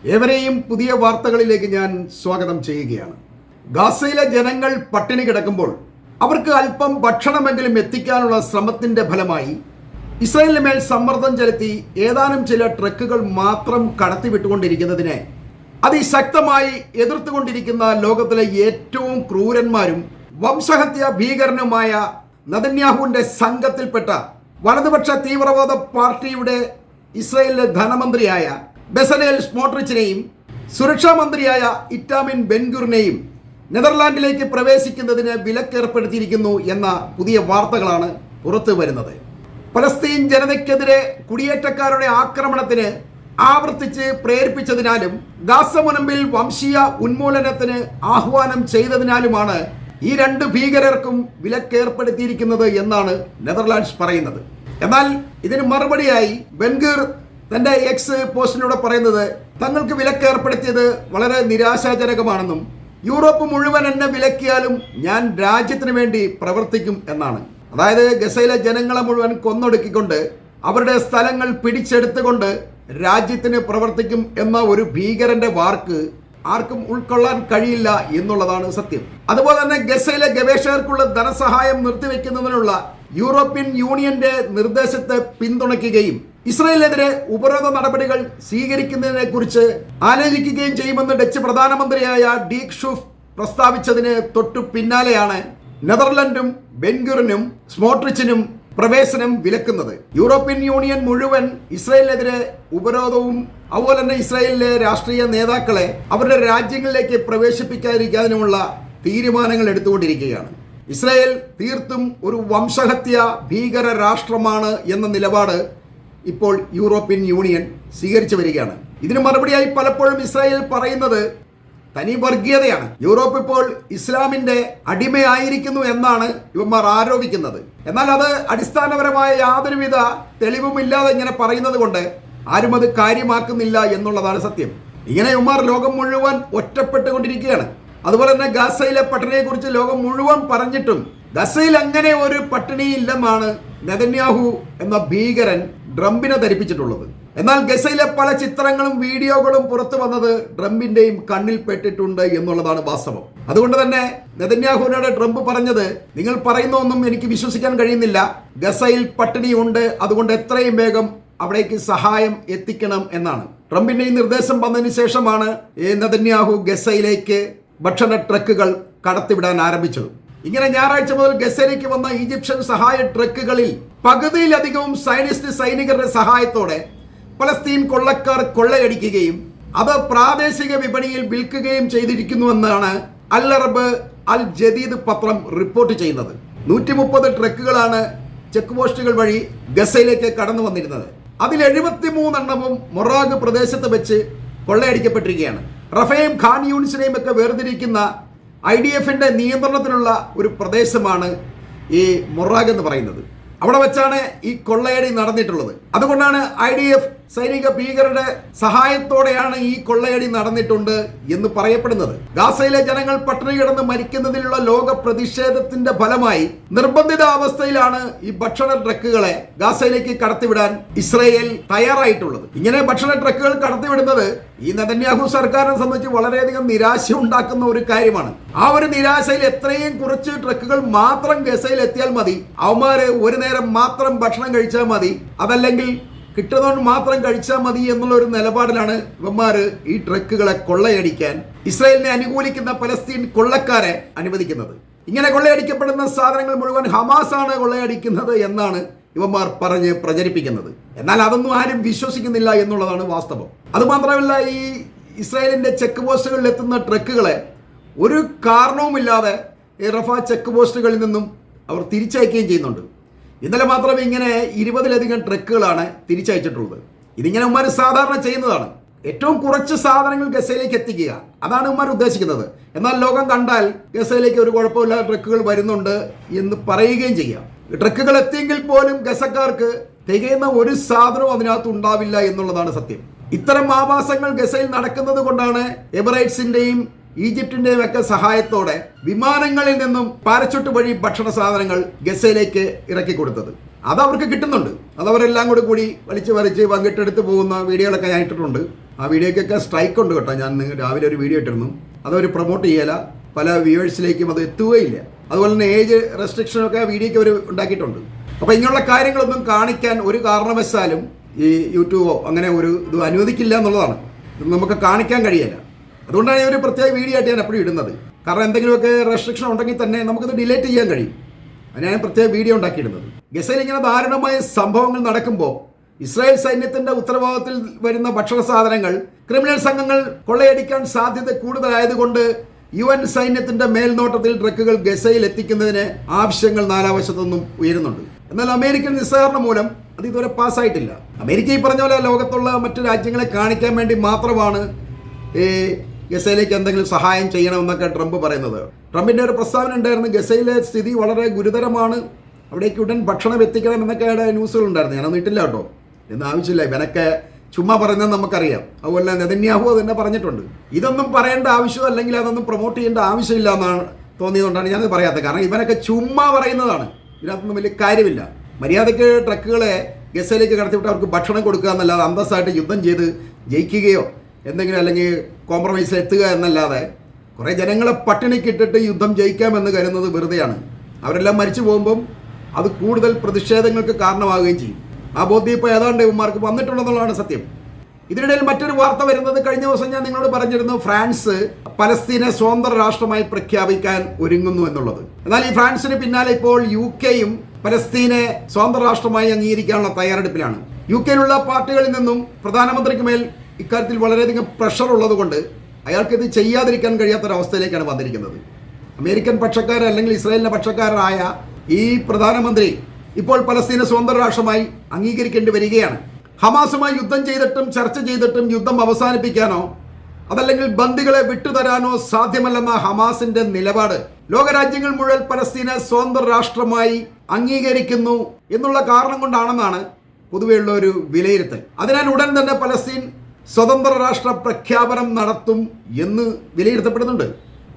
ഏവരെയും പുതിയ വാർത്തകളിലേക്ക് ഞാൻ സ്വാഗതം ചെയ്യുകയാണ്. ഗാസയിലെ ജനങ്ങൾ പട്ടിണി കിടക്കുമ്പോൾ അവർക്ക് അല്പം ഭക്ഷണമെങ്കിലും എത്തിക്കാനുള്ള ശ്രമത്തിന്റെ ഫലമായി ഇസ്രായേലിന് മേൽ സമ്മർദ്ദം ചെലുത്തി ഏതാനും ചില ട്രക്കുകൾ മാത്രം കടത്തിവിട്ടുകൊണ്ടിരിക്കുന്നതിനെ അതിശക്തമായി എതിർത്തുകൊണ്ടിരിക്കുന്ന ലോകത്തിലെ ഏറ്റവും ക്രൂരന്മാരും വംശഹത്യ ഭീകരനുമായ നെതന്യാഹുവിന്റെ സംഘത്തിൽപ്പെട്ട വലതുപക്ഷ തീവ്രവാദ പാർട്ടിയുടെ ഇസ്രായേലിലെ ധനമന്ത്രിയായ ബെസലേൽ സ്മോട്രിച്ചിനെയും സുരക്ഷാ മന്ത്രിയായ ഇറ്റാമിൻ ബെൻഗുറിനെയും നെതർലാൻഡിലേക്ക് പ്രവേശിക്കുന്നതിന് വിലക്കേർപ്പെടുത്തിയിരിക്കുന്നു എന്ന പുതിയ വാർത്തകളാണ് പുറത്തു വരുന്നത്. പലസ്തീൻ ജനതയ്ക്കെതിരെ കുടിയേറ്റക്കാരുടെ ആക്രമണത്തിന് ആവർത്തിച്ച് പ്രേരിപ്പിച്ചതിനാലും ഗാസ മുനമ്പിൽ വംശീയ ഉന്മൂലനത്തിന് ആഹ്വാനം ചെയ്തതിനാലുമാണ് ഈ രണ്ട് ഭീകരർക്കും വിലക്കേർപ്പെടുത്തിയിരിക്കുന്നത് എന്നാണ് നെതർലാൻഡ്സ് പറയുന്നത്. എന്നാൽ ഇതിന് മറുപടിയായി ബെൻഗൂർ തന്റെ എക്സ് പോസ്റ്റിലൂടെ പറയുന്നത് തങ്ങൾക്ക് വിലക്കേർപ്പെടുത്തിയത് വളരെ നിരാശാജനകമാണെന്നും യൂറോപ്പ് മുഴുവൻ എന്നെ വിലക്കിയാലും ഞാൻ രാജ്യത്തിന് വേണ്ടി പ്രവർത്തിക്കും എന്നാണ്. അതായത് ഗസയിലെ ജനങ്ങളെ മുഴുവൻ കൊന്നൊടുക്കിക്കൊണ്ട് അവരുടെ സ്ഥലങ്ങൾ പിടിച്ചെടുത്തുകൊണ്ട് രാജ്യത്തിന് പ്രവർത്തിക്കും എന്ന ഒരു ഭീകരന്റെ വാക്ക് ആർക്കും ഉൾക്കൊള്ളാൻ കഴിയില്ല എന്നുള്ളതാണ് സത്യം. അതുപോലെ തന്നെ ഗസയിലെ ഗവേഷകർക്കുള്ള ധനസഹായം നിർത്തിവെക്കുന്നതിനുള്ള യൂറോപ്യൻ യൂണിയന്റെ നിർദ്ദേശത്തെ പിന്തുണയ്ക്കുകയും ഇസ്രായേലിനെതിരെ ഉപരോധ നടപടികൾ സ്വീകരിക്കുന്നതിനെ കുറിച്ച് ആലോചിക്കുകയും ചെയ്യുമെന്ന് ഡച്ച് പ്രധാനമന്ത്രിയായ ഡീക് ഷൂഫ് പ്രസ്താവിച്ചതിന് തൊട്ടു പിന്നാലെയാണ് നെതർലൻഡും ബെൻഗുറിനും സ്മോട്രിച്ചിനും പ്രവേശനം വിലക്കുന്നത്. യൂറോപ്യൻ യൂണിയൻ മുഴുവൻ ഇസ്രായേലിനെതിരെ ഉപരോധവും അതുപോലെ തന്നെ ഇസ്രായേലിലെ രാഷ്ട്രീയ നേതാക്കളെ അവരുടെ രാജ്യങ്ങളിലേക്ക് പ്രവേശിപ്പിക്കാതിരിക്കാതിനുമുള്ള തീരുമാനങ്ങൾ എടുത്തുകൊണ്ടിരിക്കുകയാണ്. ഇസ്രായേൽ തീർത്തും ഒരു വംശഹത്യ ഭീകര രാഷ്ട്രമാണ് എന്ന നിലപാട് ഇപ്പോൾ യൂറോപ്യൻ യൂണിയൻ സ്വീകരിച്ചു വരികയാണ്. ഇതിന് മറുപടിയായി പലപ്പോഴും ഇസ്രായേൽ പറയുന്നത് തനി വർഗീയതയാണ്. യൂറോപ്പ് ഇപ്പോൾ ഇസ്ലാമിന്റെ അടിമയായിരിക്കുന്നു എന്നാണ് ഇവന്മാർ ആരോപിക്കുന്നത്. എന്നാൽ അത് അടിസ്ഥാനപരമായ യാതൊരുവിധ തെളിവുമില്ലാതെ ഇങ്ങനെ പറയുന്നത് കൊണ്ട് ആരും അത് കാര്യമാക്കുന്നില്ല എന്നുള്ളതാണ് സത്യം. ഇങ്ങനെ ഇവന്മാർ ലോകം മുഴുവൻ ഒറ്റപ്പെട്ടുകൊണ്ടിരിക്കുകയാണ്. അതുപോലെ തന്നെ ഗസയിലെ പട്ടിണിയെ കുറിച്ച് ലോകം മുഴുവൻ പറഞ്ഞിട്ടും ഗസയിൽ അങ്ങനെ ഒരു പട്ടിണിയില്ലെന്നാണ് നെതന്യാഹു എന്ന ഭീകരൻ ട്രംപിനെ ധരിപ്പിച്ചിട്ടുള്ളത്. എന്നാൽ ഗസയിലെ പല ചിത്രങ്ങളും വീഡിയോകളും പുറത്തു വന്നത് ട്രംപിന്റെയും കണ്ണിൽ പെട്ടിട്ടുണ്ട് എന്നുള്ളതാണ് വാസ്തവം. അതുകൊണ്ട് തന്നെ നെതന്യാഹുവിനോട് ട്രംപ് പറഞ്ഞത്, നിങ്ങൾ പറയുന്ന ഒന്നും എനിക്ക് വിശ്വസിക്കാൻ കഴിയുന്നില്ല, ഗസയിൽ പട്ടിണിയുണ്ട്, അതുകൊണ്ട് എത്രയും വേഗം അവിടേക്ക് സഹായം എത്തിക്കണം എന്നാണ്. ട്രംപിന്റെ ഈ നിർദ്ദേശം വന്നതിന് ശേഷമാണ് നെതന്യാഹു ഗസയിലേക്ക് ഭക്ഷണ ട്രക്കുകൾ കടത്തിവിടാൻ ആരംഭിച്ചത്. ഇങ്ങനെ ഞായറാഴ്ച മുതൽ ഗസയിലേക്ക് വന്ന ഈജിപ്ഷ്യൻ സഹായ ട്രക്കുകളിൽ പകുതിയിലധികവും സൈനികരുടെ സഹായത്തോടെ പലസ്തീൻ കൊള്ളക്കാർ കൊള്ളയടിക്കുകയും അത് പ്രാദേശിക വിപണിയിൽ വിൽക്കുകയും ചെയ്തിരിക്കുന്നുവെന്നാണ് അൽ അറബ് അൽ ജദീദ് പത്രം റിപ്പോർട്ട് ചെയ്യുന്നത്. 130 ട്രക്കുകളാണ് ചെക്ക് പോസ്റ്റുകൾ വഴി ഗസയിലേക്ക് കടന്നു വന്നിരുന്നത്. അതിൽ 73 എണ്ണവും മൊറാഗ് പ്രദേശത്ത് വെച്ച് കൊള്ളയടിക്കപ്പെട്ടിരിക്കുകയാണ്. റഫയും ഖാൻ യൂണിസിനെയും ഒക്കെ വേർതിരിക്കുന്ന IDFന്റെ നിയന്ത്രണത്തിലുള്ള ഒരു പ്രദേശമാണ് ഈ മൊറാഗ് എന്ന് പറയുന്നത്. അവിടെ വെച്ചാണ് ഈ കൊള്ളയടി നടന്നിട്ടുള്ളത്. അതുകൊണ്ടാണ് IDF സൈനിക ഭീകരരുടെ സഹായത്തോടെയാണ് ഈ കൊള്ളയടി നടന്നിട്ടുണ്ട് എന്ന് പറയപ്പെടുന്നത്. ഗാസയിലെ ജനങ്ങൾ പട്ടിണി കിടന്ന് മരിക്കുന്നതിലുള്ള ലോക പ്രതിഷേധത്തിന്റെ ഫലമായി നിർബന്ധിത അവസ്ഥയിലാണ് ഈ ഭക്ഷണ ട്രക്കുകളെ ഗാസയിലേക്ക് കടത്തിവിടാൻ ഇസ്രായേൽ തയ്യാറായിട്ടുള്ളത്. ഇങ്ങനെ ഭക്ഷണ ട്രക്കുകൾ കടത്തിവിടുന്നത് ഈ നെതന്യാഹു സർക്കാരിനെ സംബന്ധിച്ച് വളരെയധികം നിരാശ ഉണ്ടാക്കുന്ന ഒരു കാര്യമാണ്. ആ ഒരു നിരാശയിൽ എത്രയും കുറച്ച് ട്രക്കുകൾ മാത്രം ഗസയിൽ എത്തിയാൽ മതി, അവന്മാര് ഒരു നേരം മാത്രം ഭക്ഷണം കഴിച്ചാൽ മതി, അതല്ലെങ്കിൽ കിട്ടുന്നതുകൊണ്ട് മാത്രം കഴിച്ചാൽ മതി എന്നുള്ള ഒരു നിലപാടിലാണ് ഇവന്മാര് ഈ ട്രക്കുകളെ കൊള്ളയടിക്കാൻ ഇസ്രായേലിനെ അനുകൂലിക്കുന്ന പലസ്തീൻ കൊള്ളക്കാരെ അനുവദിക്കുന്നത്. ഇങ്ങനെ കൊള്ളയടിക്കപ്പെടുന്ന സാധനങ്ങൾ മുഴുവൻ ഹമാസാണ് കൊള്ളയടിക്കുന്നത് എന്നാണ് ഇവന്മാർ പറഞ്ഞ് പ്രചരിപ്പിക്കുന്നത്. എന്നാൽ അതൊന്നും ആരും വിശ്വസിക്കുന്നില്ല എന്നുള്ളതാണ് വാസ്തവം. അതുമാത്രമല്ല, ഈ ഇസ്രായേലിന്റെ ചെക്ക് പോസ്റ്റുകളിൽ എത്തുന്ന ട്രക്കുകളെ ഒരു കാരണവുമില്ലാതെ റഫ ചെക്ക് പോസ്റ്റുകളിൽ നിന്നും അവർ തിരിച്ചയക്കുകയും ചെയ്യുന്നുണ്ട്. ഇന്നലെ മാത്രം ഇങ്ങനെ 20ലധികം ട്രക്കുകളാണ് തിരിച്ചയച്ചിട്ടുള്ളത്. ഇതിങ്ങനെ ഉമ്മാർ സാധാരണ ചെയ്യുന്നതാണ്. ഏറ്റവും കുറച്ച് സാധനങ്ങൾ ഗസയിലേക്ക് എത്തിക്കുക, അതാണ് ഉമ്മാർ ഉദ്ദേശിക്കുന്നത്. എന്നാൽ ലോകം കണ്ടാൽ ഗസയിലേക്ക് ഒരു കുഴപ്പമില്ലാതെ ട്രക്കുകൾ വരുന്നുണ്ട് എന്ന് പറയുകയും ചെയ്യാം. ട്രക്കുകൾ എത്തിയെങ്കിൽ പോലും ഗസക്കാർക്ക് തികയുന്ന ഒരു സാധനവും അതിനകത്ത് ഉണ്ടാവില്ല എന്നുള്ളതാണ് സത്യം. ഇത്തരം ആവാസങ്ങൾ ഗസയിൽ നടക്കുന്നത് കൊണ്ടാണ് എമിറേറ്റ്സിന്റെയും ഈജിപ്തിന്റെയും ഒക്കെ സഹായത്തോടെ വിമാനങ്ങളിൽ നിന്നും പാരച്യൂട്ട് വഴി ഭക്ഷണ സാധനങ്ങൾ ഗസയിലേക്ക് ഇറക്കി കൊടുത്തത്. അത് അവർക്ക് കിട്ടുന്നുണ്ട്. അതവരെല്ലാം കൂടി വലിച്ചു പങ്കിട്ടെടുത്ത് പോകുന്ന വീഡിയോകളൊക്കെ ഞാൻ ഇട്ടിട്ടുണ്ട്. ആ വീഡിയോയ്ക്കൊക്കെ സ്ട്രൈക്ക് ഉണ്ട് കേട്ടോ. ഞാൻ രാവിലെ ഒരു വീഡിയോ ഇട്ടിരുന്നു, അതവർ പ്രൊമോട്ട് ചെയ്യല, പല വ്യൂവേഴ്സിലേക്കും അത് എത്തുകയില്ല. അതുപോലെ തന്നെ ഏജ് റെസ്ട്രിക്ഷനൊക്കെ വീഡിയോയ്ക്ക് അവർ ഉണ്ടാക്കിയിട്ടുണ്ട്. അപ്പോൾ ഇങ്ങനെയുള്ള കാര്യങ്ങളൊന്നും കാണിക്കാൻ ഒരു കാരണവശാലും ഈ യൂട്യൂബോ അങ്ങനെ ഒരു ഇത് അനുവദിക്കില്ല എന്നുള്ളതാണ്. ഇത് നമുക്ക് കാണിക്കാൻ കഴിയില്ല. അതുകൊണ്ടാണ് ഈ ഒരു പ്രത്യേക വീഡിയോ ആയിട്ട് ഞാൻ എപ്പോഴും ഇടുന്നത്. കാരണം എന്തെങ്കിലുമൊക്കെ റെസ്ട്രിക്ഷൻ ഉണ്ടെങ്കിൽ തന്നെ നമുക്കത് ഡിലേറ്റ് ചെയ്യാൻ കഴിയും. അതിനാണ് പ്രത്യേക വീഡിയോ ഉണ്ടാക്കിയിടുന്നത്. ഗസയിൽ ഇങ്ങനെ ദാരുണമായ സംഭവങ്ങൾ നടക്കുമ്പോൾ ഇസ്രായേൽ സൈന്യത്തിന്റെ ഉത്തരവാദിത്തത്തിൽ വരുന്ന ഭക്ഷണ സാധനങ്ങൾ ക്രിമിനൽ സംഘങ്ങൾ കൊള്ളയടിക്കാൻ സാധ്യത കൂടുതലായതുകൊണ്ട് UN സൈന്യത്തിന്റെ മേൽനോട്ടത്തിൽ ട്രക്കുകൾ ഗസയിൽ എത്തിക്കുന്നതിന് ആവശ്യങ്ങൾ നാലാവശത്തുനിന്നും ഉയരുന്നുണ്ട്. എന്നാൽ അമേരിക്കൻ നിസ്സഹകരണം മൂലം അത് ഇതുവരെ പാസ്സായിട്ടില്ല. അമേരിക്ക ഈ പറഞ്ഞ പോലെ ലോകത്തുള്ള മറ്റു രാജ്യങ്ങളെ കാണിക്കാൻ വേണ്ടി മാത്രമാണ് ഈ ഗസയിലേക്ക് എന്തെങ്കിലും സഹായം ചെയ്യണമെന്നൊക്കെ ട്രംപ് പറയുന്നത്. ട്രംപിന്റെ ഒരു പ്രസ്താവന ഉണ്ടായിരുന്നു, ഗസയിലെ സ്ഥിതി വളരെ ഗുരുതരമാണ്, അവിടേക്ക് ഉടൻ ഭക്ഷണം എത്തിക്കണം എന്നൊക്കെയുടെ ന്യൂസുകൾ ഉണ്ടായിരുന്നു. ഞാനൊന്നും ഇട്ടില്ല കേട്ടോ, എന്ന് ആവശ്യമില്ല. ഇവനൊക്കെ ചുമ്മാ പറയുന്നത് നമുക്കറിയാം. അതുപോലെ നെതന്യാഹു തന്നെ പറഞ്ഞിട്ടുണ്ട്. ഇതൊന്നും പറയേണ്ട ആവശ്യം അല്ലെങ്കിൽ അതൊന്നും പ്രൊമോട്ട് ചെയ്യേണ്ട ആവശ്യമില്ല എന്നാണ് തോന്നിയതുകൊണ്ടാണ് ഞാനത് പറയാത്തത്. കാരണം ഇവനൊക്കെ ചുമ്മാ പറയുന്നതാണ്, ഇതിനകത്തൊന്നും വലിയ കാര്യമില്ല. മര്യാദയ്ക്ക് ട്രക്കുകളെ ഗസയിലേക്ക് കടത്തിവിട്ട് അവർക്ക് ഭക്ഷണം കൊടുക്കുക എന്നല്ലാതെ അന്തസ്സായിട്ട് യുദ്ധം ചെയ്ത് ജയിക്കുകയോ എന്തെങ്കിലും അല്ലെങ്കിൽ കോംപ്രമൈസ് എത്തുക എന്നല്ലാതെ കുറേ ജനങ്ങളെ പട്ടിണിക്കിട്ടിട്ട് യുദ്ധം ജയിക്കാമെന്ന് കരുതുന്നത് വെറുതെയാണ്. അവരെല്ലാം മരിച്ചു പോകുമ്പം അത് കൂടുതൽ പ്രതിഷേധങ്ങൾക്ക് കാരണമാവുകയും ചെയ്യും. ആ ബോധ്യം ഇപ്പോൾ ഏതാണ്ട് ഇവന്മാർക്ക് വന്നിട്ടുണ്ടെന്നുള്ളതാണ് സത്യം. ഇതിനിടയിൽ മറ്റൊരു വാർത്ത വരുന്നത്, കഴിഞ്ഞ ദിവസം ഞാൻ നിങ്ങളോട് പറഞ്ഞിരുന്നു ഫ്രാൻസ് പലസ്തീനെ സ്വതന്ത്ര രാഷ്ട്രമായി പ്രഖ്യാപിക്കാൻ ഒരുങ്ങുന്നു എന്നുള്ളത്. എന്നാൽ ഈ ഫ്രാൻസിന് പിന്നാലെ ഇപ്പോൾ UK-യും പലസ്തീനെ സ്വതന്ത്ര രാഷ്ട്രമായി അംഗീകരിക്കാനുള്ള തയ്യാറെടുപ്പിലാണ്. UK-യിലുള്ള പാർട്ടികളിൽ നിന്നും പ്രധാനമന്ത്രിക്ക് മേൽ ഇക്കാര്യത്തിൽ വളരെയധികം പ്രഷർ ഉള്ളതുകൊണ്ട് അയാൾക്ക് ഇത് ചെയ്യാതിരിക്കാൻ കഴിയാത്തൊരവസ്ഥയിലേക്കാണ് വന്നിരിക്കുന്നത്. അമേരിക്കൻ പക്ഷക്കാർ അല്ലെങ്കിൽ ഇസ്രായേലിന്റെ പക്ഷക്കാരായ ഈ പ്രധാനമന്ത്രി ഇപ്പോൾ പലസ്തീനെ സ്വതന്ത്ര രാഷ്ട്രമായി അംഗീകരിക്കേണ്ടി വരികയാണ്. ഹമാസുമായി യുദ്ധം ചെയ്തിട്ടും ചർച്ച ചെയ്തിട്ടും യുദ്ധം അവസാനിപ്പിക്കാനോ അതല്ലെങ്കിൽ ബന്ദികളെ വിട്ടുതരാനോ സാധ്യമല്ലെന്ന ഹമാസിന്റെ നിലപാട് ലോകരാജ്യങ്ങൾ മുഴുവൻ പലസ്തീനെ സ്വതന്ത്ര രാഷ്ട്രമായി അംഗീകരിക്കുന്നു എന്നുള്ള കാരണം കൊണ്ടാണെന്നാണ് പൊതുവെയുള്ള ഒരു വിലയിരുത്തൽ. അതിനാൽ ഉടൻ തന്നെ പലസ്തീൻ സ്വതന്ത്ര രാഷ്ട്ര പ്രഖ്യാപനം നടത്തും എന്ന് വിലയിരുത്തപ്പെടുന്നുണ്ട്.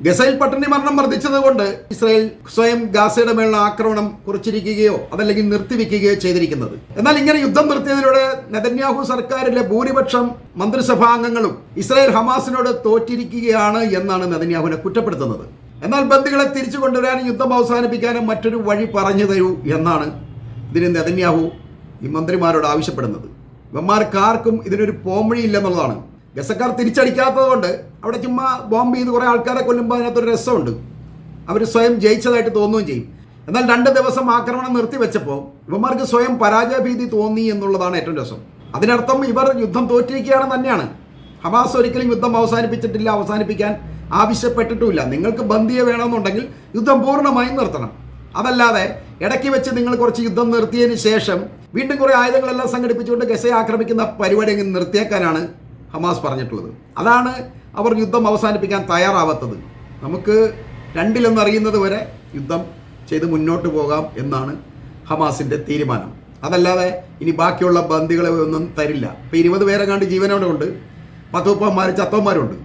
ഗസയിൽ പട്ടിണി മരണം വർദ്ധിച്ചതുകൊണ്ട് ഇസ്രായേൽ സ്വയം ഗാസയുടെ മേലുള്ള ആക്രമണം കുറിച്ചിരിക്കുകയോ അതല്ലെങ്കിൽ നിർത്തിവെക്കുകയോ ചെയ്തിരിക്കുന്നത്. എന്നാൽ ഇങ്ങനെ യുദ്ധം നിർത്തിയതിലൂടെ നെതന്യാഹു സർക്കാരിലെ ഭൂരിപക്ഷം മന്ത്രിസഭാംഗങ്ങളും ഇസ്രായേൽ ഹമാസിനോട് തോറ്റിരിക്കുകയാണ് എന്നാണ് നെതന്യാഹുവിനെ കുറ്റപ്പെടുത്തുന്നത്. എന്നാൽ ബന്ദികളെ തിരിച്ചു കൊണ്ടുവരാനും യുദ്ധം അവസാനിപ്പിക്കാനും മറ്റൊരു വഴി പറഞ്ഞു തരൂ എന്നാണ് ഇതിന് നെതന്യാഹു ഈ മന്ത്രിമാരോട് ആവശ്യപ്പെടുന്നത്. ഇവന്മാർക്കാർക്കും ഇതിനൊരു പോംവഴിയില്ലെന്നുള്ളതാണ്. ഗസക്കാർ തിരിച്ചടിക്കാത്തത് കൊണ്ട് അവിടെ ചുമ്മാ ബോംബ് ചെയ്ത് കുറേ ആൾക്കാരെ കൊല്ലുമ്പോൾ അതിനകത്തൊരു രസമുണ്ട്, അവർ സ്വയം ജയിച്ചതായിട്ട് തോന്നുകയും ചെയ്യും. എന്നാൽ 2 ദിവസം ആക്രമണം നിർത്തിവെച്ചപ്പോൾ ഇവന്മാർക്ക് സ്വയം പരാജയഭീതി തോന്നി എന്നുള്ളതാണ് ഏറ്റവും രസം. അതിനർത്ഥം ഇവർ യുദ്ധം തോറ്റിരിക്കുകയാണെന്ന് തന്നെയാണ്. ഹമാസ് ഒരിക്കലും യുദ്ധം അവസാനിപ്പിച്ചിട്ടില്ല, അവസാനിപ്പിക്കാൻ ആവശ്യപ്പെട്ടിട്ടുമില്ല. നിങ്ങൾക്ക് ബന്ദിയെ വേണമെന്നുണ്ടെങ്കിൽ യുദ്ധം പൂർണ്ണമായും നിർത്തണം. അതല്ലാതെ ഇടയ്ക്ക് വെച്ച് നിങ്ങൾ കുറച്ച് യുദ്ധം നിർത്തിയതിന് ശേഷം വീണ്ടും കുറേ ആയുധങ്ങളെല്ലാം സംഘടിപ്പിച്ചുകൊണ്ട് ഗസയെ ആക്രമിക്കുന്ന പരിപാടി അങ്ങ് നിർത്തിയേക്കാനാണ് ഹമാസ് പറഞ്ഞിട്ടുള്ളത്. അതാണ് അവർ യുദ്ധം അവസാനിപ്പിക്കാൻ തയ്യാറാവാത്തത്. നമുക്ക് രണ്ടിലൊന്നറിയുന്നത് വരെ യുദ്ധം ചെയ്ത് മുന്നോട്ട് പോകാം എന്നാണ് ഹമാസിൻ്റെ തീരുമാനം. അതല്ലാതെ ഇനി ബാക്കിയുള്ള ബന്ദികളെ ഒന്നും തരില്ല. ഇപ്പോൾ 20 പേരെ കണ്ട് ജീവനോടെ ഉണ്ട്, 10 ചത്തവന്മാരുണ്ട്.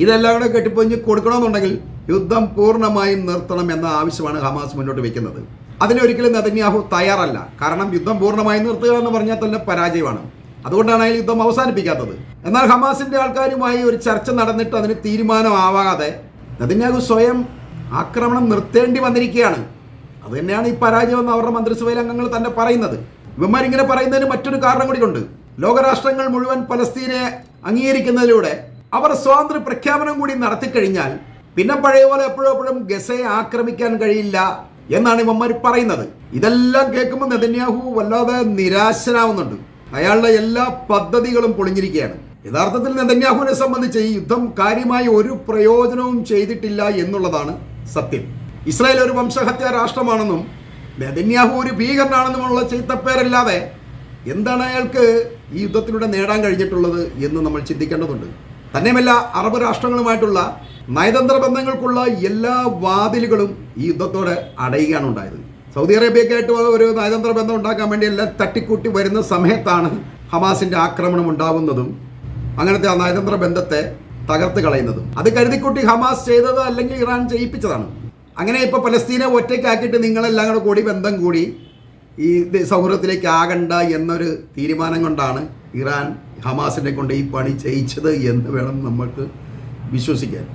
ഇതെല്ലാം കൂടെ കെട്ടിപ്പൊഞ്ഞ് കൊടുക്കണമെന്നുണ്ടെങ്കിൽ യുദ്ധം പൂർണ്ണമായും നിർത്തണം എന്ന ആവശ്യമാണ് ഹമാസ് മുന്നോട്ട് വയ്ക്കുന്നത്. അതിനൊരിക്കലും നെതന്യാഹു തയ്യാറല്ല. കാരണം യുദ്ധം പൂർണ്ണമായും നിർത്തുക എന്ന് പറഞ്ഞാൽ തന്നെ പരാജയമാണ്. അതുകൊണ്ടാണ് അയാൾ യുദ്ധം അവസാനിപ്പിക്കാത്തത്. എന്നാൽ ഹമാസിന്റെ ആൾക്കാരുമായി ഒരു ചർച്ച നടന്നിട്ട് അതിന് തീരുമാനമാവാതെ നെതന്യാഹു സ്വയം ആക്രമണം നിർത്തേണ്ടി വന്നിരിക്കുകയാണ്. അത് തന്നെയാണ് ഈ പരാജയമെന്ന് അവരുടെ മന്ത്രിസഭയിലെ അംഗങ്ങൾ തന്നെ പറയുന്നത്. ഇവന്മാരിങ്ങനെ പറയുന്നതിന് മറ്റൊരു കാരണം കൂടിയുണ്ട്. ലോകരാഷ്ട്രങ്ങൾ മുഴുവൻ പലസ്തീനെ അംഗീകരിക്കുന്നതിലൂടെ അവർ സ്വാതന്ത്ര്യ പ്രഖ്യാപനം കൂടി നടത്തിക്കഴിഞ്ഞാൽ പിന്നെ പഴയ പോലെ എപ്പോഴും ഗസയെ ആക്രമിക്കാൻ കഴിയില്ല എന്നാണ് ഇവന്മാർ പറയുന്നത്. ഇതെല്ലാം കേൾക്കുമ്പോൾ നെതന്യാഹു വല്ലാതെ നിരാശനാവുന്നുണ്ട്. അയാളുടെ എല്ലാ പദ്ധതികളും പൊളിഞ്ഞിരിക്കുകയാണ്. യഥാർത്ഥത്തിൽ നെതന്യാഹുവിനെ സംബന്ധിച്ച് ഈ യുദ്ധം കാര്യമായി ഒരു പ്രയോജനവും ചെയ്തിട്ടില്ല എന്നുള്ളതാണ് സത്യം. ഇസ്രായേൽ ഒരു വംശഹത്യാ രാഷ്ട്രമാണെന്നും നെതന്യാഹു ഒരു ഭീകരനാണെന്നുമുള്ള ചീത്തപ്പേരല്ലാതെ എന്താണ് അയാൾക്ക് ഈ യുദ്ധത്തിലൂടെ നേടാൻ കഴിഞ്ഞിട്ടുള്ളത് എന്ന് നമ്മൾ ചിന്തിക്കേണ്ടതുണ്ട്. തന്നെയുമല്ല, അറബ് രാഷ്ട്രങ്ങളുമായിട്ടുള്ള നയതന്ത്ര ബന്ധങ്ങൾക്കുള്ള എല്ലാ വാതിലുകളും ഈ യുദ്ധത്തോടെ അടയുകയാണ് ഉണ്ടായത്. സൗദി അറേബ്യക്കായിട്ട് ഒരു നയതന്ത്ര ബന്ധം ഉണ്ടാക്കാൻ വേണ്ടി എല്ലാം തട്ടിക്കൂട്ടി വരുന്ന സമയത്താണ് ഹമാസിന്റെ ആക്രമണം ഉണ്ടാവുന്നതും അങ്ങനത്തെ ആ നയതന്ത്ര ബന്ധത്തെ തകർത്ത് കളയുന്നതും. അത് കരുതിക്കൂട്ടി ഹമാസ് ചെയ്തത് അല്ലെങ്കിൽ ഇറാൻ ചെയ്യിപ്പിച്ചതാണ്. അങ്ങനെ ഇപ്പോൾ പലസ്തീനെ ഒറ്റയ്ക്കാക്കിയിട്ട് നിങ്ങളെല്ലാം കൂടി ബന്ധം കൂടി ഈ സൗഹൃദത്തിലേക്ക് ആകണ്ട എന്നൊരു തീരുമാനം കൊണ്ടാണ് ഇറാൻ ഹമാസിനെ കൊണ്ട് ഈ പണി ചെയ്യിച്ചത് എന്ന് വേണം നമുക്ക് വിശ്വസിക്കാൻ.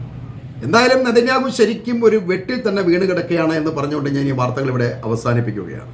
എന്തായാലും നെതന്യാഹു ശരിക്കും ഒരു വെട്ടിൽ തന്നെ വീണ് കിടക്കുകയാണ് എന്ന് പറഞ്ഞുകൊണ്ട് ഞാൻ ഈ വാർത്തകൾ ഇവിടെ അവസാനിപ്പിക്കുകയാണ്.